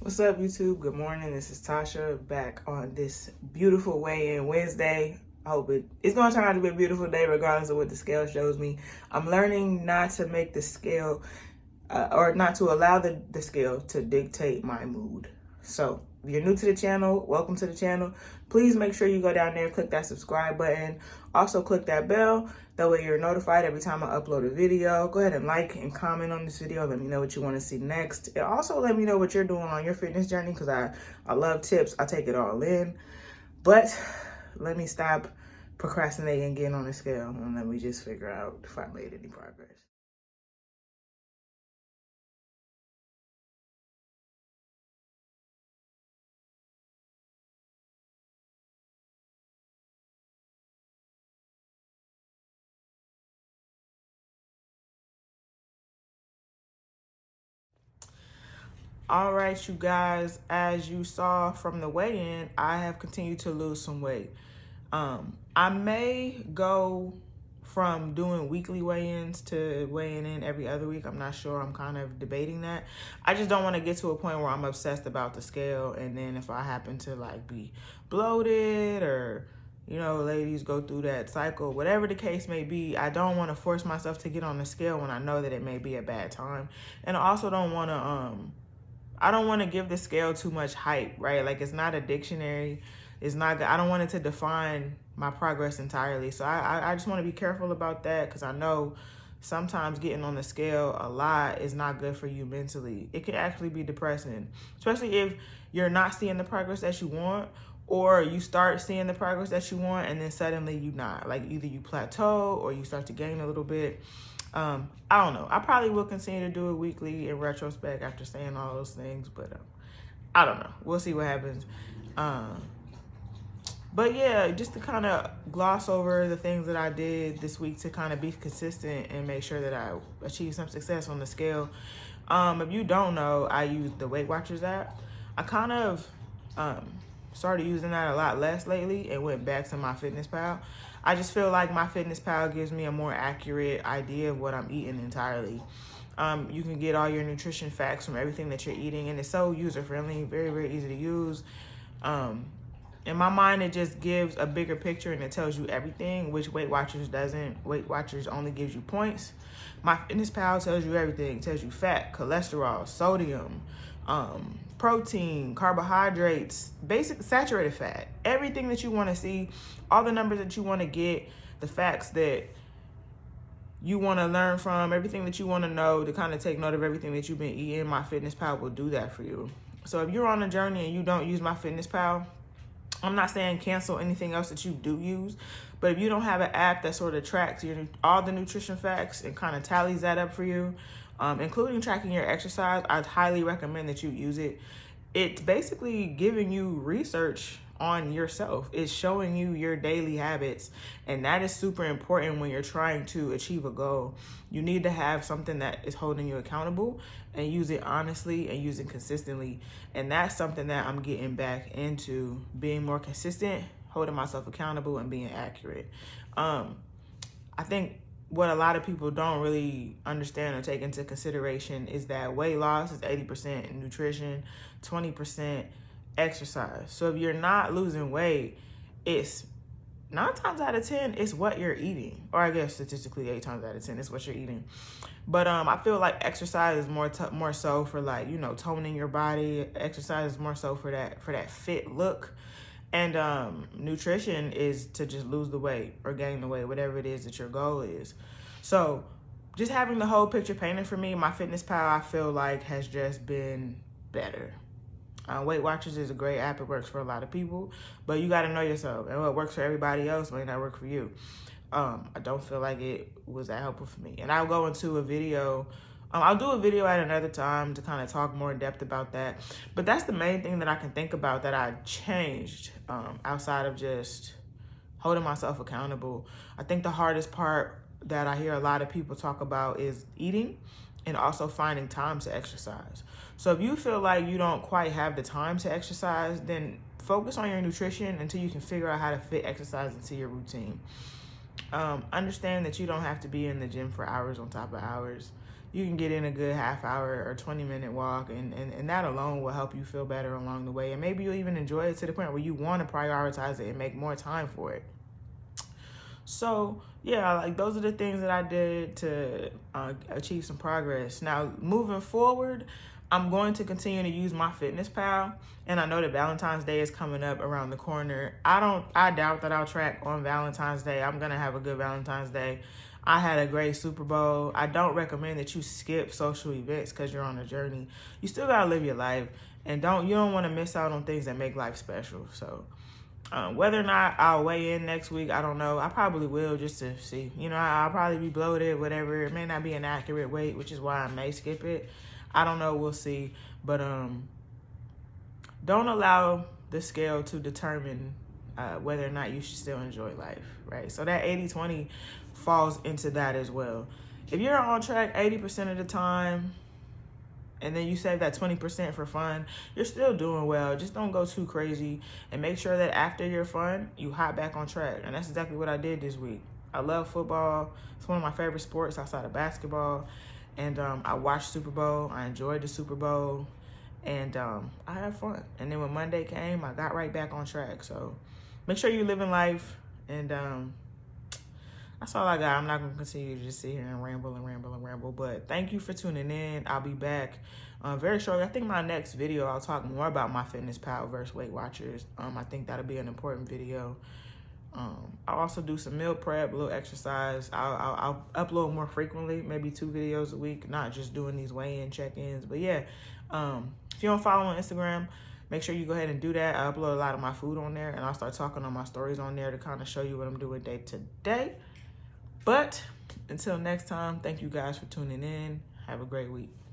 What's up, YouTube? Good morning. This is Tasha back on this beautiful weigh-in Wednesday. I hope it's going to turn out to be a beautiful day regardless of what the scale shows me. I'm learning not to make the scale or not to allow the scale to dictate my mood. So if you're new to the channel, welcome to the channel. Please make sure you go down there, click that subscribe button. Also click that bell. That way you're notified every time I upload a video. Go ahead and like and comment on this video. Let me know what you want to see next. And also let me know what you're doing on your fitness journey, because I love tips. I take it all in. But let me stop procrastinating getting on the scale and let me just figure out if I made any progress. All right, you guys, as you saw from the weigh-in, I have continued to lose some weight. I may go from doing weekly weigh-ins to weighing in every other week. I'm not sure. I'm kind of debating that. I just don't want to get to a point where I'm obsessed about the scale, and then if I happen to like be bloated or, you know, ladies go through that cycle, whatever the case may be, I don't want to force myself to get on the scale when I know that it may be a bad time. And I also don't want to I don't want to give the scale too much hype, right? Like, it's not a dictionary. It's not, I don't want it to define my progress entirely. So I just want to be careful about that, because I know sometimes getting on the scale a lot is not good for you mentally. It can actually be depressing, especially if you're not seeing the progress that you want, or you start seeing the progress that you want and then suddenly you not. Like, either you plateau or you start to gain a little bit. I don't know. I probably will continue to do it weekly in retrospect after saying all those things, but I don't know. We'll see what happens. But yeah, just to kind of gloss over the things that I did this week to kind of be consistent and make sure that I achieve some success on the scale. If you don't know, I use the Weight Watchers app. I kind of started using that a lot less lately and went back to MyFitnessPal. I just feel like MyFitnessPal gives me a more accurate idea of what I'm eating entirely. You can get all your nutrition facts from everything that you're eating, and it's so user-friendly, very, very easy to use. In my mind, it just gives a bigger picture and it tells you everything, which Weight Watchers doesn't. Weight Watchers only gives you points. MyFitnessPal tells you everything. It tells you fat, cholesterol, sodium, protein, carbohydrates, basic saturated fat, everything that you want to see, all the numbers that you want to get, the facts that you want to learn from, everything that you want to know to kind of take note of everything that you've been eating. MyFitnessPal will do that for you. So if you're on a journey and you don't use MyFitnessPal, I'm not saying cancel anything else that you do use, but if you don't have an app that sort of tracks all the nutrition facts and kind of tallies that up for you, including tracking your exercise, I'd highly recommend that you use it. It's basically giving you research on yourself. It's showing you your daily habits, and that is super important when you're trying to achieve a goal. You need to have something that is holding you accountable and use it honestly and use it consistently. And that's something that I'm getting back into, being more consistent, holding myself accountable, and being accurate. I think what a lot of people don't really understand or take into consideration is that weight loss is 80% nutrition, 20% exercise. So if you're not losing weight, it's 9 times out of 10, it's what you're eating. Or I guess statistically 8 times out of 10, it's what you're eating. But I feel like exercise is more so for, like, you know, toning your body. Exercise is more so for that fit look. And nutrition is to just lose the weight or gain the weight, whatever it is that your goal is. So just having the whole picture painted for me, MyFitnessPal, I feel like has just been better. Weight Watchers is a great app. It works for a lot of people, but you got to know yourself. And what works for everybody else may not work for you. I don't feel like it was that helpful for me. And I'll go into a video. I'll do a video at another time to kind of talk more in depth about that. But that's the main thing that I can think about that I changed outside of just holding myself accountable. I think the hardest part that I hear a lot of people talk about is eating and also finding time to exercise. So if you feel like you don't quite have the time to exercise, then focus on your nutrition until you can figure out how to fit exercise into your routine. Understand that you don't have to be in the gym for hours on top of hours. you can get in a good half hour or 20-minute walk, and that alone will help you feel better along the way. And maybe you'll even enjoy it to the point where you want to prioritize it and make more time for it. So yeah, like those are the things that I did to achieve some progress. Now, moving forward, I'm going to continue to use MyFitnessPal, and I know that Valentine's Day is coming up around the corner. I doubt that I'll track on Valentine's Day. I'm gonna have a good Valentine's Day. I had a great Super Bowl. I don't recommend that you skip social events because you're on a journey. You still gotta live your life, and you don't want to miss out on things that make life special. So whether or not I'll weigh in next week, I don't know. I probably will, just to see. You know, I'll probably be bloated, whatever. It may not be an accurate weight, which is why I may skip it. I don't know. We'll see. But don't allow the scale to determine whether or not you should still enjoy life, right? So that 80-20 falls into that as well. If you're on track 80% of the time, and then you save that 20% for fun, you're still doing well. Just don't go too crazy, and make sure that after your fun, you hop back on track. And that's exactly what I did this week. I love football. It's one of my favorite sports outside of basketball. And I watched Super Bowl. I enjoyed the Super Bowl. And I had fun. And then when Monday came, I got right back on track. So make sure you're living life. And that's all I got. I'm not going to continue to just sit here and ramble. But thank you for tuning in. I'll be back very shortly. I think my next video, I'll talk more about MyFitnessPal versus Weight Watchers. I think that'll be an important video. I'll also do some meal prep, a little exercise. I'll upload more frequently, maybe 2 videos a week, not just doing these weigh-in check-ins. But yeah, if you don't follow on Instagram, make sure you go ahead and do that. I upload a lot of my food on there, and I'll start talking on my stories on there to kind of show you what I'm doing day to day. But until next time, thank you guys for tuning in. Have a great week.